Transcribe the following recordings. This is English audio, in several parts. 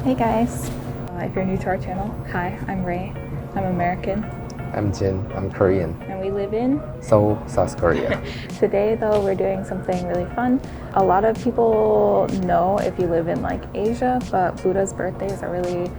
Hey guys, if you're new to our channel, hi, I'm Ray. I'm American. I'm Jin. I'm Korean. And we live in Seoul, South Korea. Today though, we're doing something really fun. A lot of people know if you live in like Asia, but Buddha's birthday is a really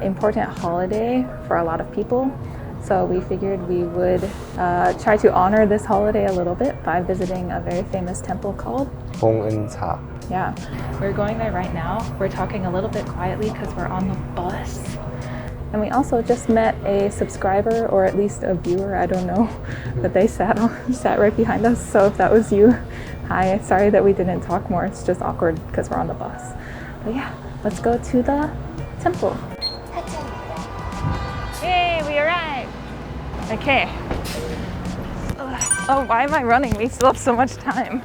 important holiday for a lot of people. So we figured we would try to honor this holiday a little bit by visiting a very famous temple called 봉은사. Yeah, we're going there right now. We're talking a little bit quietly because we're on the bus. And we also just met a subscriber, or at least a viewer, I don't know, that they sat right behind us. So if that was you, hi, sorry that we didn't talk more. It's just awkward because we're on the bus. But yeah, let's go to the temple. Yay, we arrived. Okay. Oh, why am I running? We still have so much time.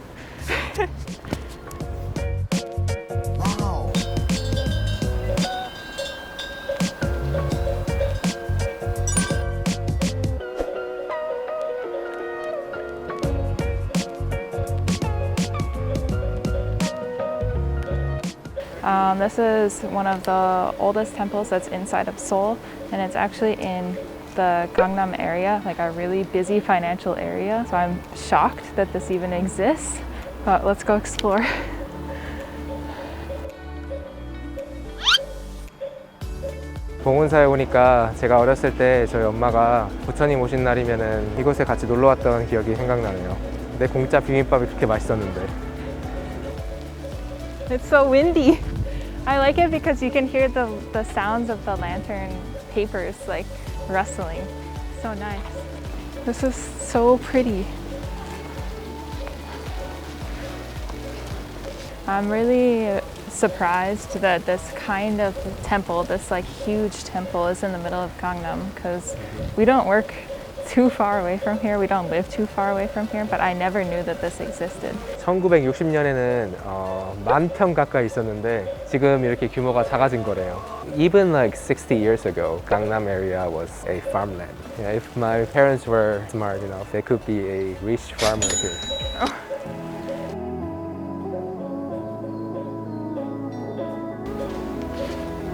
This is one of the oldest temples that's inside of Seoul, and it's actually in the Gangnam area, like a really busy financial area. So I'm shocked that this even exists, but let's go explore. 봉은사에 오니까 제가 어렸을 때 저희 엄마가 부처님 오신 날이면은 이곳에 같이 놀러 왔던 기억이 생각나네요. 내 공짜 비빔밥이 그렇게 맛있었는데. It's so windy. I like it because you can hear the sounds of the lantern papers like rustling. So nice. This is so pretty. I'm really surprised that this kind of temple, this like huge temple, is in the middle of Gangnam because we don't work too far away from here. We don't live too far away from here, but I never knew that this existed. 1960년에는 10,000평 가까이 있었는데 지금 이렇게 규모가 작아진 거래요. Even like 60 years ago, Gangnam area was a farmland. Yeah, if my parents were smart enough, they could be a rich farmer here. Oh.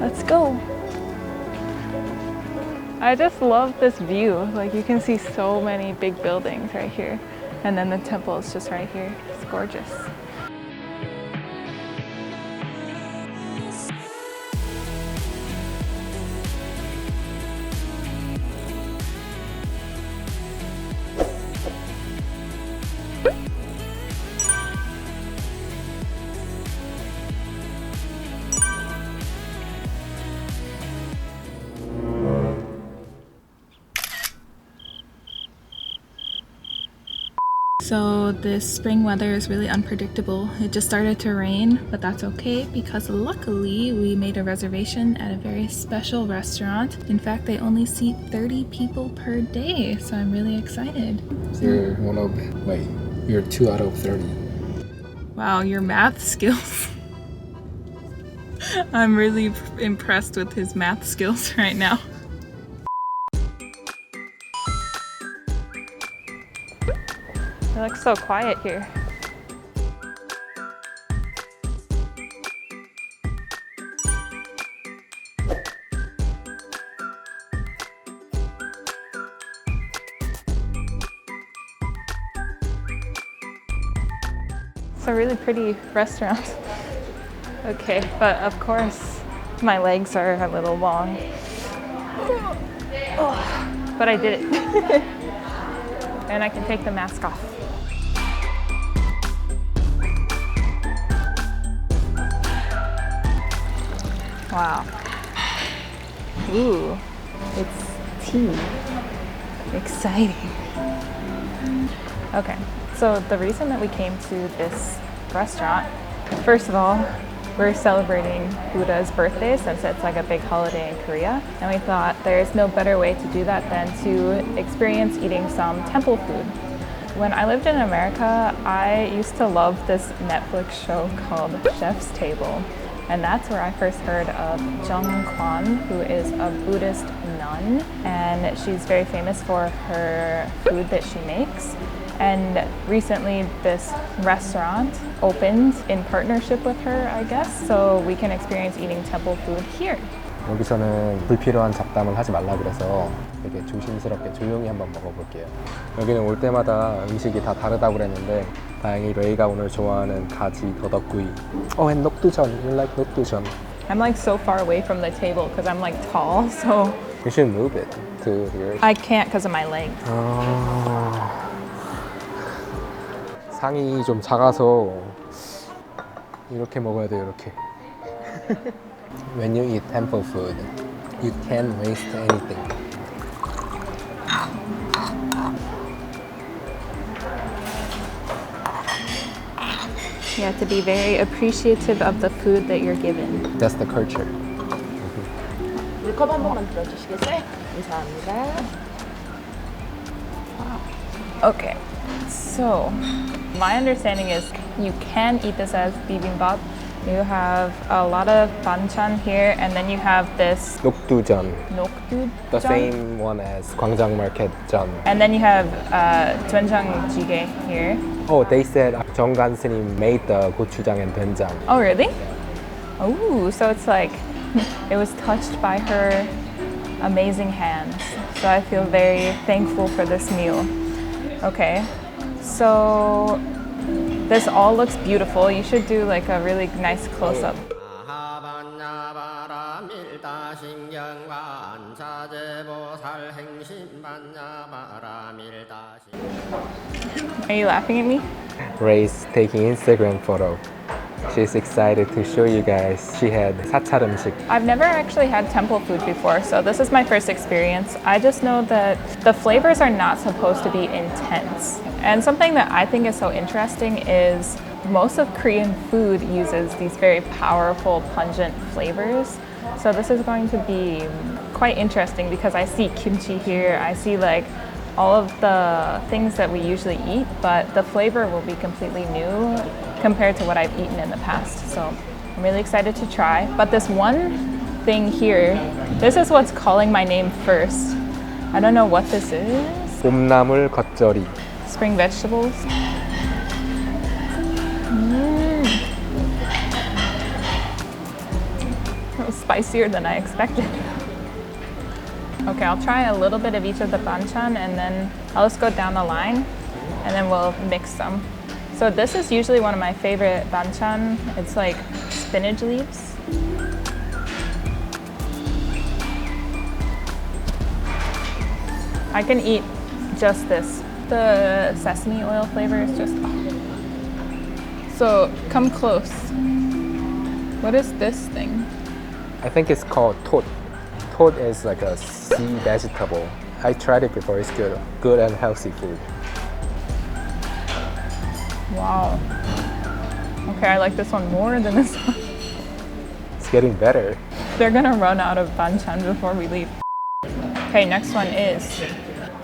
Let's go. I just love this view. Like you can see so many big buildings right here. And then the temple is just right here. It's gorgeous. So this spring weather is really unpredictable. It just started to rain, but that's okay because luckily we made a reservation at a very special restaurant. In fact, they only seat 30 people per day, so I'm really excited. You're you're 2 out of 30. Wow, your math skills. I'm really impressed with his math skills right now. It looks so quiet here. It's a really pretty restaurant. Okay, but of course my legs are a little long. Oh, but I did it. And I can take the mask off. Wow. Ooh, it's tea. Exciting. Okay, so the reason that we came to this restaurant, first of all, we're celebrating Buddha's birthday since it's like a big holiday in Korea. And we thought there's no better way to do that than to experience eating some temple food. When I lived in America, I used to love this Netflix show called Chef's Table. And that's where I first heard of Jung Kwan, who is a Buddhist nun. And she's very famous for her food that she makes. And recently this restaurant opened in partnership with her, I guess, so we can experience eating temple food here. 여기서는 불필요한 잡담을 하지 말라 그래서 되게 조심스럽게 조용히 한번 먹어볼게요. 여기는 올 때마다 음식이 다 다르다고 그랬는데 다행히 레이가 오늘 좋아하는 가지 더덕구이. And 녹두전. You like 녹두전? I'm like so far away from the table because I'm like tall, so You should move it to here. I can't because of my legs. 상이 좀 작아서 이렇게 먹어야 돼요, 이렇게. When you eat temple food, you can't waste anything. You have to be very appreciative of the food that you're given. That's the culture. 물컵 한 번만 들어주시겠어요? 감사합니다. Okay, so my understanding is you can eat this as bibimbap. You have a lot of banchan here, and then you have this 녹두전. nokdu. The same one as 광장 market 전. And then you have doenjang jjigae here. Oh, they said 정간 스님 made the gochujang and doenjang. Oh, really? Oh, so it's like it was touched by her amazing hands. So I feel very thankful for this meal. Okay, so this all looks beautiful. You should do like a really nice close-up. Are you laughing at me? Ray's taking Instagram photo. She's excited to show you guys. She had 사찰 음식. I've never actually had temple food before, so this is my first experience. I just know that the flavors are not supposed to be intense. And something that I think is so interesting is most of Korean food uses these very powerful, pungent flavors. So this is going to be quite interesting because I see kimchi here, I see like all of the things that we usually eat, but the flavor will be completely new compared to what I've eaten in the past. So I'm really excited to try. But this one thing here, this is what's calling my name first. I don't know what this is. 봄나물 겉절이. Spring vegetables. That was spicier than I expected. Okay, I'll try a little bit of each of the banchan and then I'll just go down the line and then we'll mix some. So this is usually one of my favorite banchan. It's like spinach leaves. I can eat just this. The sesame oil flavor is just... So come close. What is this thing? I think it's called tot. Tot is like a sea vegetable. I tried it before. It's good. Good and healthy food. Wow. Okay, I like this one more than this one. It's getting better. They're gonna run out of banchan before we leave. Okay, next one is...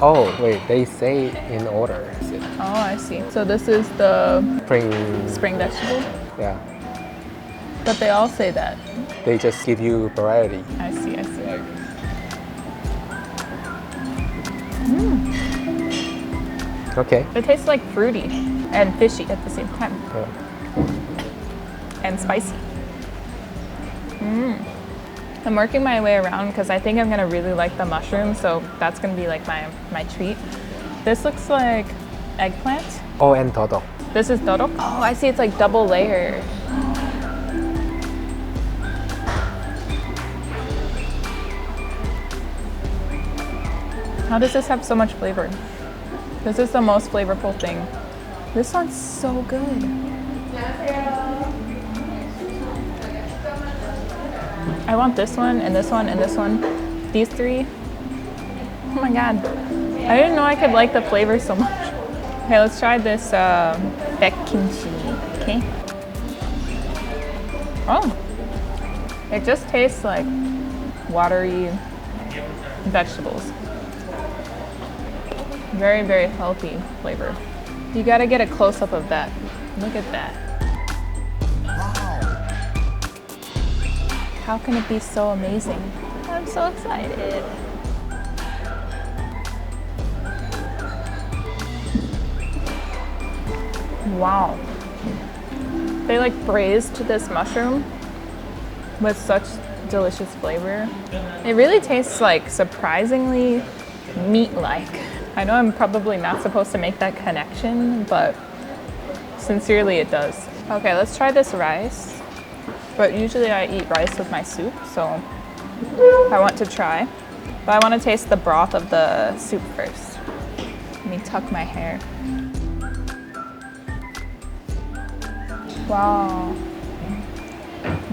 Oh, wait. They say in order. Oh, I see. So this is the Spring. vegetable, Yeah. but they all say that. They just give you variety. I see, I see. Okay. It tastes like fruity and fishy at the same time, Yeah. and spicy. I'm working my way around because I think I'm gonna really like the mushroom, so that's gonna be like my treat. This looks like eggplant. Oh, and 더덕. This is dorok. Oh, I see. It's like double layer. How does this have so much flavor? This is the most flavorful thing. This one's so good. I want this one and this one and this one. These three. Oh my god. I didn't know I could like the flavor so much. Okay, let's try this baek kimchi. Okay. Oh. It just tastes like watery vegetables. Very, very healthy flavor. You gotta get a close-up of that. Look at that. How can it be so amazing? I'm so excited. Wow. They like braised this mushroom with such delicious flavor. It really tastes like surprisingly meat-like. I know I'm probably not supposed to make that connection, but sincerely it does. Okay, let's try this rice. But usually I eat rice with my soup, so I want to try. But I want to taste the broth of the soup first. Let me tuck my hair. Wow.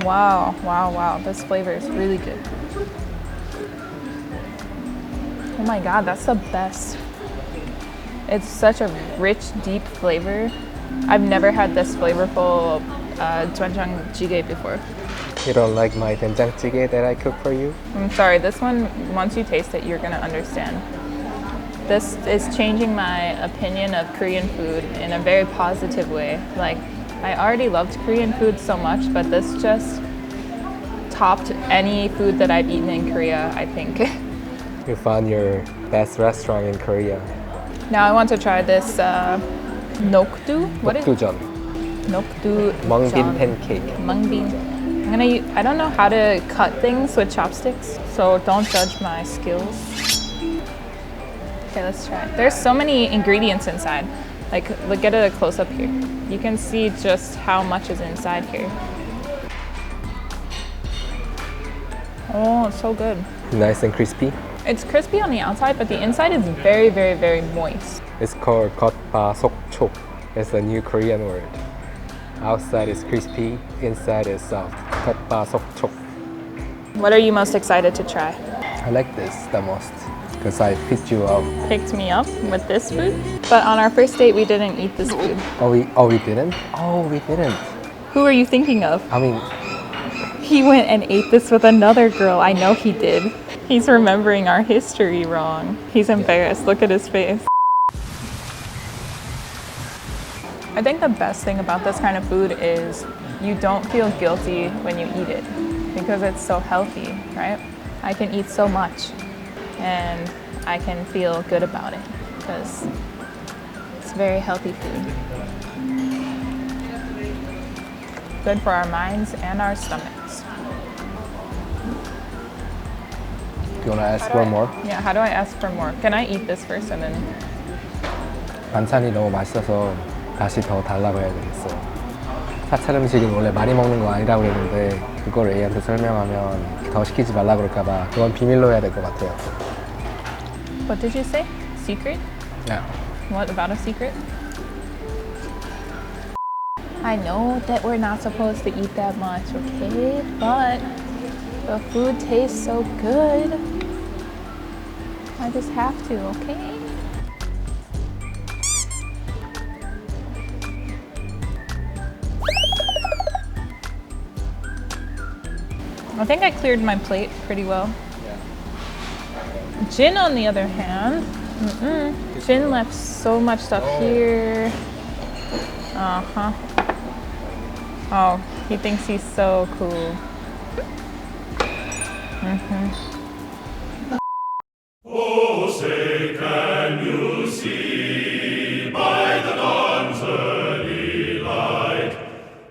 Wow, wow, wow. This flavor is really good. Oh my god, that's the best. It's such a rich, deep flavor. I've never had this flavorful doenjang jjigae before. You don't like my doenjang jjigae that I cook for you? I'm sorry, this one, once you taste it, you're gonna understand. This is changing my opinion of Korean food in a very positive way. Like, I already loved Korean food so much, but this just topped any food that I've eaten in Korea, I think. You found your best restaurant in Korea. Now I want to try this nokdu. What is Dokdujeon. nokdu? Mungbin pancake. Mungbin. I don't know how to cut things with chopsticks, so don't judge my skills. Okay, let's try. There's so many ingredients inside. Like, look at a close up here. You can see just how much is inside here. Oh, it's so good. Nice and crispy. It's crispy on the outside, but the inside is very, very, very moist. It's called 겉바 속촉. It's a new Korean word. Outside is crispy, inside is soft. 겉바 속촉. What are you most excited to try? I like this the most because I picked you up. Picked me up with this food? But on our first date, we didn't eat this food. We didn't? Oh, we didn't. Who are you thinking of? I mean, He went and ate this with another girl. I know he did. He's remembering our history wrong. He's embarrassed. Look at his face. I think the best thing about this kind of food is you don't feel guilty when you eat it because it's so healthy, right? I can eat so much and I can feel good about it because it's very healthy food. Good for our minds and our stomachs. do you want to ask for more? Yeah, how do I ask for more? Can I eat this first and then... 반찬이 너무 맛있어서 다시 더 달라고 해야 되겠어요. 사찰 음식은 원래 많이 먹는 거 아니라고 그랬는데 그걸 A한테 설명하면 더 시키지 말라 그럴까 봐 그건 비밀로 해야 될 것 같아요. What did you say? Secret? Yeah. What about a secret? I know that we're not supposed to eat that much, okay? But the food tastes so good. I just have to, okay? I think I cleared my plate pretty well. Jin, on the other hand, Jin left so much stuff here. Uh-huh. Oh, he thinks he's so cool.